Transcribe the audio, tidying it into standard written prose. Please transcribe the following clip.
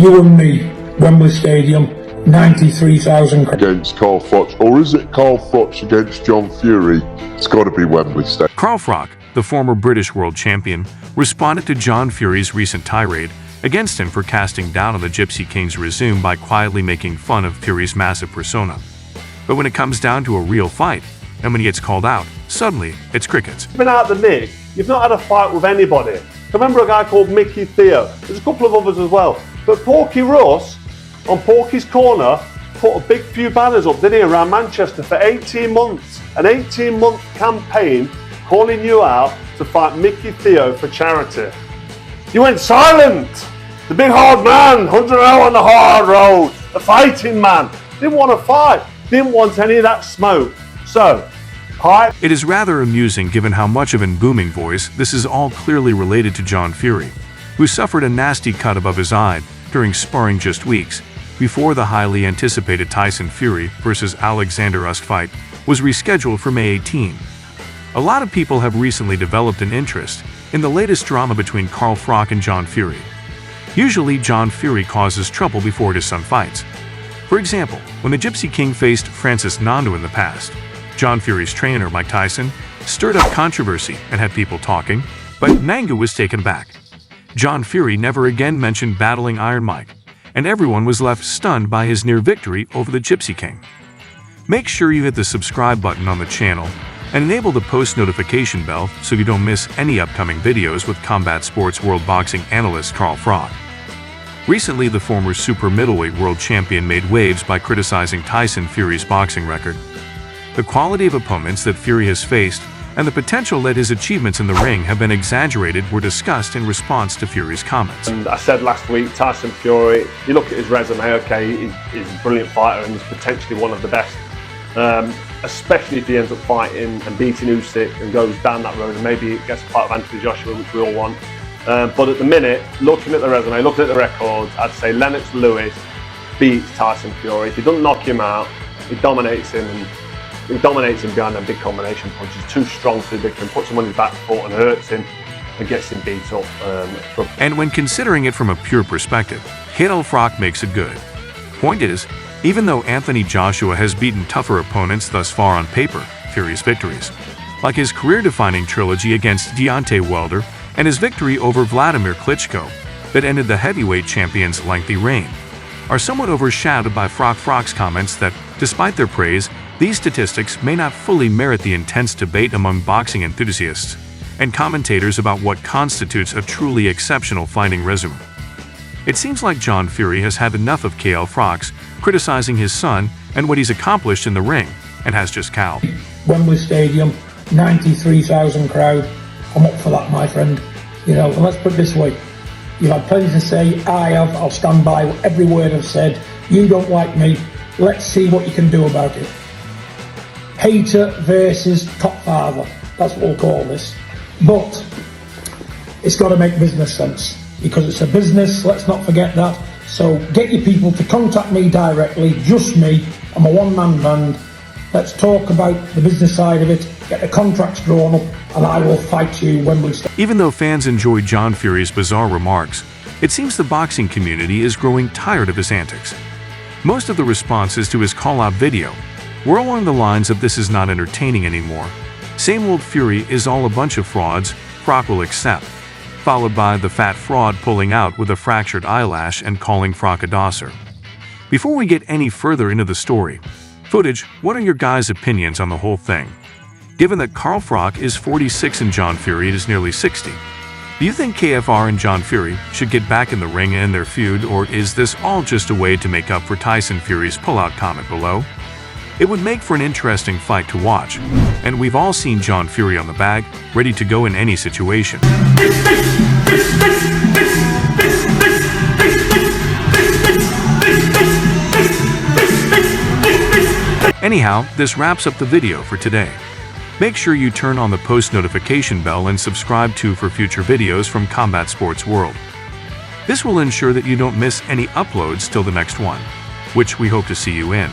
You and me, Wembley Stadium, 93,000 against Carl Froch, or is it Carl Froch against John Fury? It's got to be Wembley Stadium. Carl Froch, the former British world champion, responded to John Fury's recent tirade against him for casting doubt on the Gypsy King's resume by quietly making fun of Fury's massive persona. But when it comes down to a real fight, and when he gets called out, suddenly it's crickets. You've been out the Nick, you've not had a fight with anybody. I remember a guy called Mickey Theo, there's a couple of others as well. But Porky Russ, on Porky's Corner, put a big few banners up, didn't he, around Manchester for 18 months. An 18-month campaign calling you out to fight Mickey Theo for charity. You went silent! The big hard man, 100 hour on the hard road, the fighting man. Didn't want to fight, didn't want any of that smoke. So, hi. It is rather amusing given how much of a booming voice this is all clearly related to John Fury, who suffered a nasty cut above his eye during sparring just weeks before the highly anticipated Tyson Fury vs. Alexander Usyk fight was rescheduled for May 18. A lot of people have recently developed an interest in the latest drama between Carl Froch and John Fury. Usually, John Fury causes trouble before his son fights. For example, when the Gypsy King faced Francis Ngannou in the past, John Fury's trainer, Mike Tyson, stirred up controversy and had people talking, but Ngannou was taken back. John Fury never again mentioned battling Iron Mike, and everyone was left stunned by his near victory over the Gypsy King. Make sure you hit the subscribe button on the channel and enable the post notification bell so you don't miss any upcoming videos with Combat Sports World Boxing analyst Carl Froch. Recently, the former super middleweight world champion made waves by criticizing Tyson Fury's boxing record. The quality of opponents that Fury has faced and the potential that his achievements in the ring have been exaggerated were discussed in response to Fury's comments. And I said last week, Tyson Fury, you look at his resume, okay, he's a brilliant fighter and he's potentially one of the best. Especially if he ends up fighting and beating Usyk and goes down that road and maybe gets a fight with Anthony Joshua, which we all want. But at the minute, looking at the resume, looking at the records, I'd say Lennox Lewis beats Tyson Fury. If he doesn't knock him out, he dominates him, and he dominates him behind them big combination punches. Too strong, too big for him, puts him on his back foot and hurts him and gets him beat up. And when considering it from a pure perspective, Carl Froch makes it good. Point is, even though Anthony Joshua has beaten tougher opponents thus far on paper, Fury's victories, like his career-defining trilogy against Deontay Wilder and his victory over Vladimir Klitschko that ended the heavyweight champion's lengthy reign, are somewhat overshadowed by Froch's comments that, despite their praise, these statistics may not fully merit the intense debate among boxing enthusiasts and commentators about what constitutes a truly exceptional fighting resume. It seems like John Fury has had enough of Carl Froch criticizing his son and what he's accomplished in the ring, and has just cowed. Wembley Stadium, 93,000 crowd. I'm up for that, my friend. You know, and let's put it this way. You've had plenty to say, I have, I'll stand by every word I've said. You don't like me, let's see what you can do about it. Hater versus top father, that's what we'll call this. But it's got to make business sense, because it's a business, let's not forget that. So get your people to contact me directly, just me. I'm a one-man band. Let's talk about the business side of it, get the contracts drawn up, and I will fight you Wembley Stadium. Even though fans enjoyed John Fury's bizarre remarks, it seems the boxing community is growing tired of his antics. Most of the responses to his call-out video were along the lines of "this is not entertaining anymore. Same old Fury is all a bunch of frauds, Froch will accept," followed by the fat fraud pulling out with a fractured eyelash and calling Froch a dosser. Before we get any further into the story, footage, what are your guys' opinions on the whole thing? Given that Carl Froch is 46 and John Fury is nearly 60, do you think KFR and John Fury should get back in the ring and end their feud, or is this all just a way to make up for Tyson Fury's pullout? Comment below. It would make for an interesting fight to watch, and we've all seen John Fury on the bag, ready to go in any situation. Anyhow, this wraps up the video for today. Make sure you turn on the post notification bell and subscribe for future videos from Combat Sports World. This will ensure that you don't miss any uploads till the next one, which we hope to see you in.